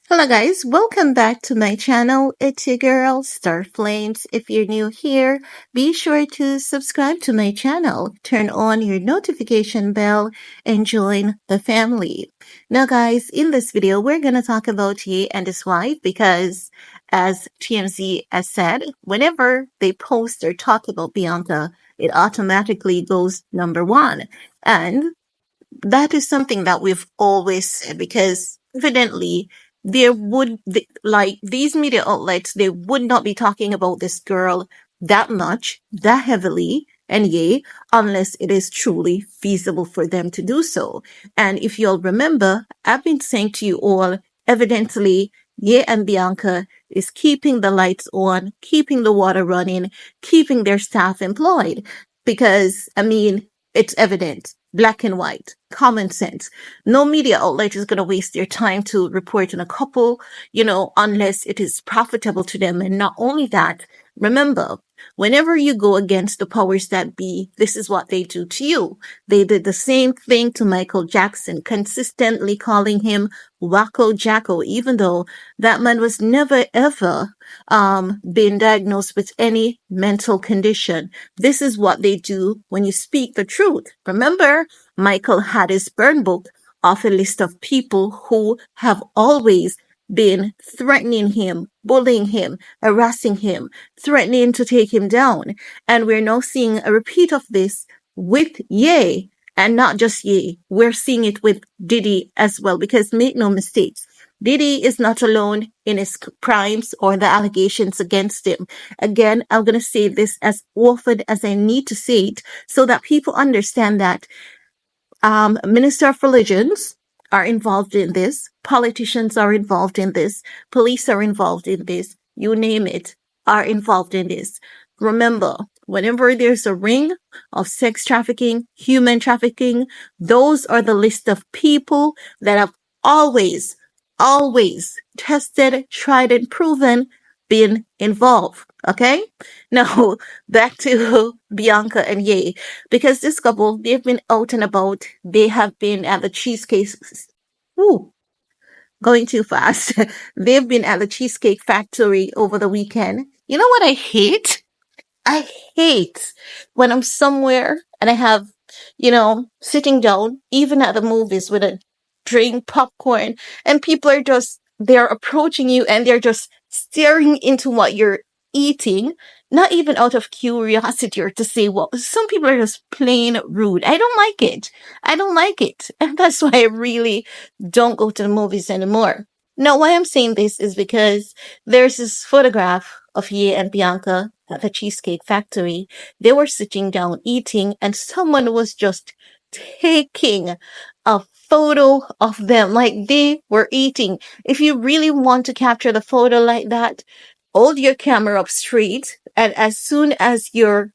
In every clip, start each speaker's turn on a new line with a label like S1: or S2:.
S1: Hello guys, welcome back to my channel. It's your girl, Star Flames. If you're new here, be sure to subscribe to my channel, turn on your notification bell, and join the family. Now guys, in this video, we're gonna talk about Ye and his wife because as TMZ has said, whenever they post or talk about Bianca, it automatically goes number one. And that is something that we've always said because evidently like these media outlets, they would not be talking about this girl that much, that heavily, and yay, unless it is truly feasible for them to do so. And if you'll remember, I've been saying to you all, evidently, Ye and Bianca is keeping the lights on, keeping the water running, keeping their staff employed. Because, I mean, it's evident, black and white, common sense. No media outlet is going to waste their time to report on a couple, unless it is profitable to them. And not only that, remember, whenever you go against the powers that be, this is what they do to you. They did the same thing to Michael Jackson, consistently calling him Wacko Jacko, even though that man was never ever been diagnosed with any mental condition. This is what they do when you speak the truth. Remember, Michael had his burn book of a list of people who have always been threatening him, bullying him, harassing him, threatening to take him down. And we're now seeing a repeat of this with Ye. And not just Ye, we're seeing it with Diddy as well, because make no mistakes, Diddy is not alone in his crimes or the allegations against him. Again, I'm going to say this as often as I need to say it so that people understand that minister of religions are involved in this, politicians are involved in this, police are involved in this, you name it, are involved in this. Remember, whenever there's a ring of sex trafficking, human trafficking, those are the list of people that have always tested, tried, and proven been involved. Okay? Now, back to Bianca and Ye, because this couple, they've been out and about. They have been at the cheesecake. Ooh, going too fast. They've been at the Cheesecake Factory over the weekend. You know what I hate? I hate when I'm somewhere and I have, sitting down, even at the movies with a drink, popcorn, and people are they're approaching you and they're just staring into what you're eating, not even out of curiosity or to say, well, some people are just plain rude. I don't like it. I don't like it. And that's why I really don't go to the movies anymore. Now, why I'm saying this is because there's this photograph of Ye and Bianca at the Cheesecake Factory. They were sitting down eating, and someone was just taking a photo of them like they were eating. If you really want to capture the photo like that, hold your camera up straight, and as soon as you're,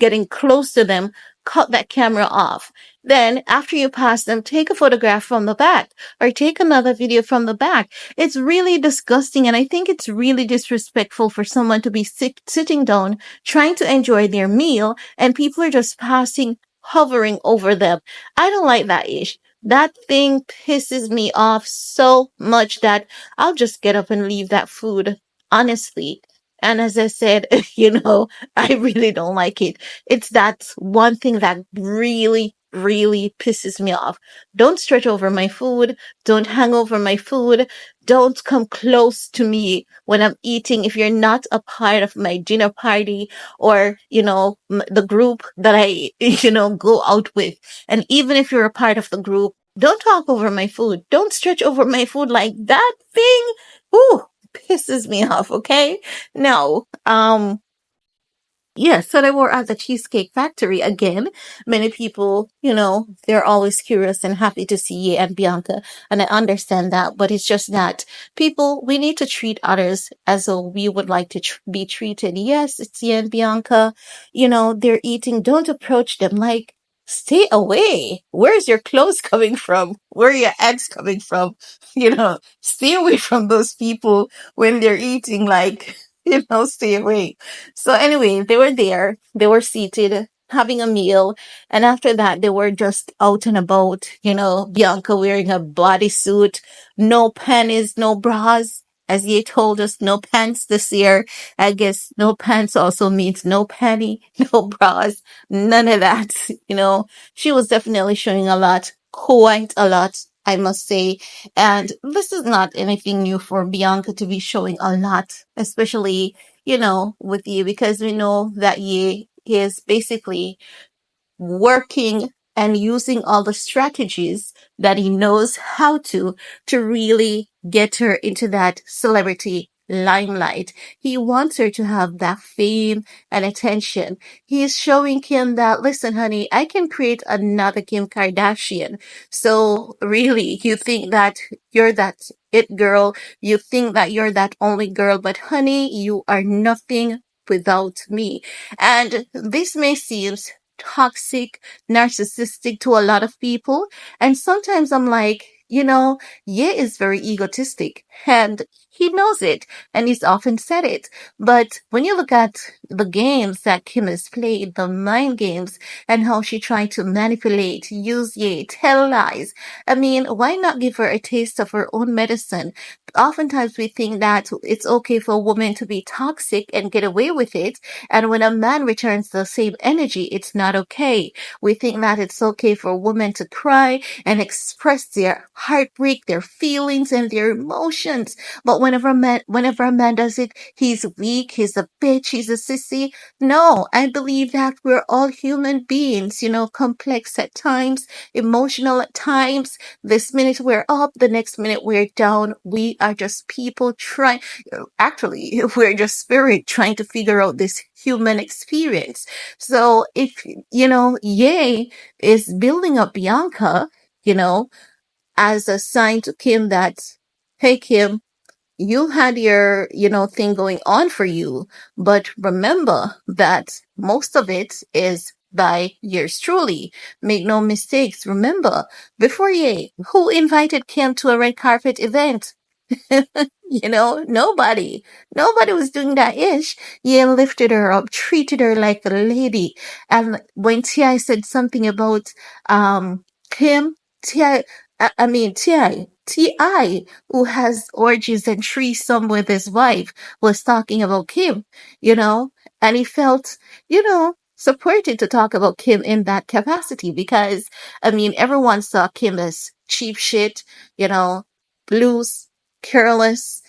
S1: getting close to them, cut that camera off. Then, after you pass them, take a photograph from the back or take another video from the back. It's really disgusting, and I think it's really disrespectful for someone to be sitting down, trying to enjoy their meal, and people are just passing, hovering over them. I don't like that ish. That thing pisses me off so much that I'll just get up and leave that food, honestly. And as I said, I really don't like it. It's that one thing that really pisses me off. Don't stretch over my food. Don't hang over my food. Don't come close to me when I'm eating if you're not a part of my dinner party or, the group that I, go out with. And even if you're a part of the group, don't talk over my food. Don't stretch over my food like that thing. Ooh, pisses me off, okay? Now, yeah, so they were at the Cheesecake Factory again. Many people, they're always curious and happy to see Ye and Bianca. And I understand that, but it's just that people, we need to treat others as though we would like to be treated. Yes, it's Ye and Bianca. They're eating. Don't approach them like, stay away. Where's your clothes coming from? Where are your eggs coming from? Stay away from those people when they're eating, like, stay away. So anyway, they were there. They were seated having a meal. And after that, they were just out and about, Bianca wearing a bodysuit, no panties, no bras. As ye told us, no pants this year. I guess no pants also means no panty, no bras, none of that. She was definitely showing a lot, quite a lot, I must say. And this is not anything new for Bianca to be showing a lot, especially with you, because we know that ye is basically working and using all the strategies that he knows how to really get her into that celebrity limelight. He wants her to have that fame and attention. He's showing Kim that, listen, honey, I can create another Kim Kardashian. So really, you think that you're that it girl, you think that you're that only girl, but honey, you are nothing without me. And this may seem toxic, narcissistic to a lot of people. And sometimes I'm like, Ye is very egotistic and he knows it and he's often said it. But when you look at the games that Kim has played, the mind games, and how she tried to manipulate, use Ye, tell lies, I mean, why not give her a taste of her own medicine? Oftentimes we think that it's okay for a woman to be toxic and get away with it. And when a man returns the same energy, it's not okay. We think that it's okay for a woman to cry and express their heartbreak, their feelings, and their emotions. But whenever a man does it, he's weak, he's a bitch, he's a sissy. No, I believe that we're all human beings, complex at times, emotional at times. This minute we're up, the next minute we're down. We are just people trying, actually, we're just spirit trying to figure out this human experience. So if, Ye is building up Bianca, you know, as a sign to Kim that, hey, Kim, you had your, thing going on for you, but remember that most of it is by yours truly. Make no mistakes. Remember, before Ye, who invited Kim to a red carpet event? Nobody. Nobody was doing that ish. Yeah, lifted her up, treated her like a lady. And when T.I. said something about Kim, T.I. I mean T.I., who has orgies and threesome with his wife, was talking about Kim, and he felt, supported to talk about Kim in that capacity because, I mean, everyone saw Kim as cheap shit, blues, careless.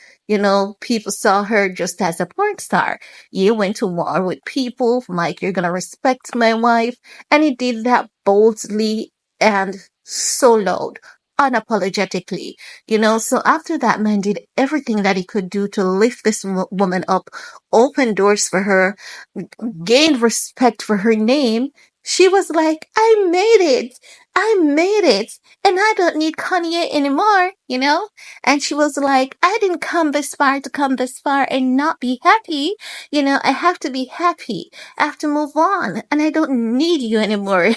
S1: People saw her just as a porn star. You went to war with people, like, you're gonna respect my wife. And he did that boldly and so loud, unapologetically. So after that, man did everything that he could do to lift this woman up, open doors for her, gained respect for her name. She was like, I made it. I made it. And I don't need Kanye anymore, And she was like, I didn't come this far to come this far and not be happy. I have to be happy. I have to move on. And I don't need you anymore.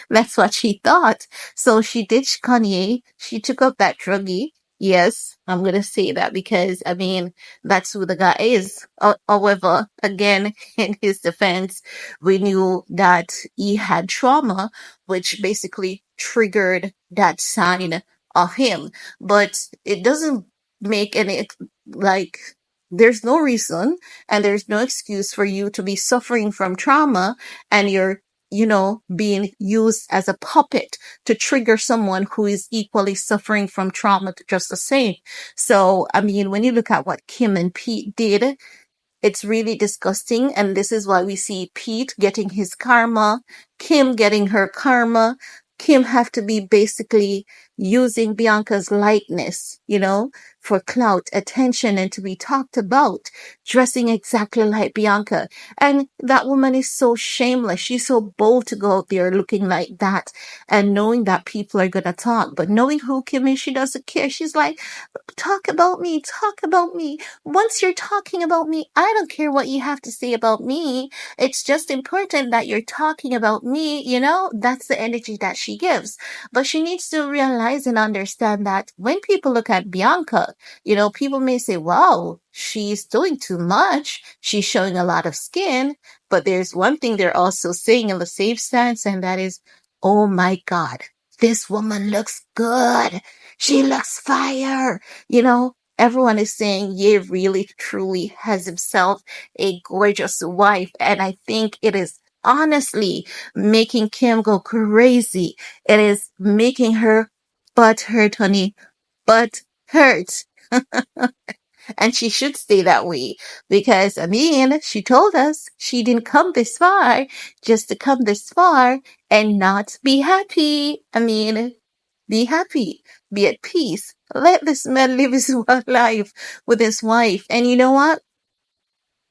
S1: That's what she thought. So she ditched Kanye. She took up that druggie. Yes, I'm going to say that because, I mean, that's who the guy is. However, again, in his defense, we knew that he had trauma, which basically triggered that sign of him. But it doesn't make any, like, there's no reason and there's no excuse for you to be suffering from trauma and you're, being used as a puppet to trigger someone who is equally suffering from trauma just the same. So, I mean, when you look at what Kim and Pete did, it's really disgusting. And this is why we see Pete getting his karma, Kim getting her karma. Kim have to be basically using Bianca's likeness, for clout, attention, and to be talked about, dressing exactly like Bianca. And that woman is so shameless. She's so bold to go out there looking like that and knowing that people are going to talk. But knowing who Kim is, she doesn't care. She's like, talk about me, talk about me. Once you're talking about me, I don't care what you have to say about me. It's just important that you're talking about me, That's the energy that she gives. But she needs to realize realize and understand that when people look at Bianca, people may say, wow, she's doing too much. She's showing a lot of skin. But there's one thing they're also saying in the safe stance, and that is, oh my God, this woman looks good. She looks fire. Everyone is saying Ye really truly has himself a gorgeous wife. And I think it is honestly making Kim go crazy. It is making her butt hurt, honey. Butt hurt. And she should stay that way because, I mean, she told us she didn't come this far just to come this far and not be happy. I mean, be happy, be at peace. Let this man live his life with his wife. And you know what?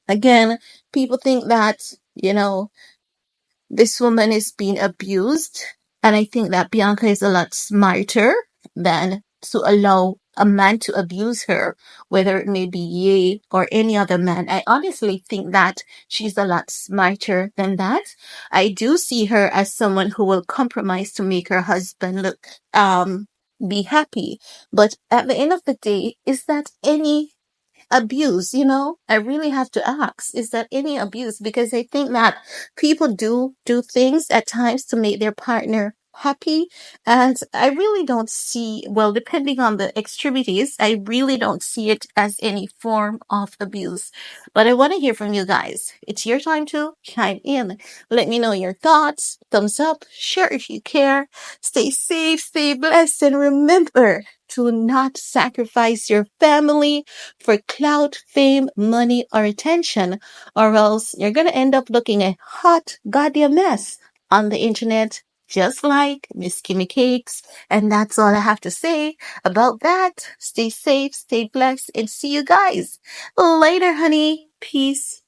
S1: Again, people think that, this woman is being abused. And I think that Bianca is a lot smarter than to allow a man to abuse her, whether it may be Ye or any other man. I honestly think that she's a lot smarter than that. I do see her as someone who will compromise to make her husband be happy. But at the end of the day, is that any abuse? I really have to ask, is that any abuse? Because I think that people do things at times to make their partner happy, and I really don't see, well, depending on the extremities, I really don't see it as any form of abuse. But I want to hear from you guys. It's your time to chime in. Let me know your thoughts. Thumbs up, share if you care. Stay safe, stay blessed, and remember to not sacrifice your family for clout, fame, money, or attention, or else you're going to end up looking a hot goddamn mess on the internet, just like Miss Kimmy Cakes. And that's all I have to say about that. Stay safe, stay blessed, and see you guys later, honey. Peace.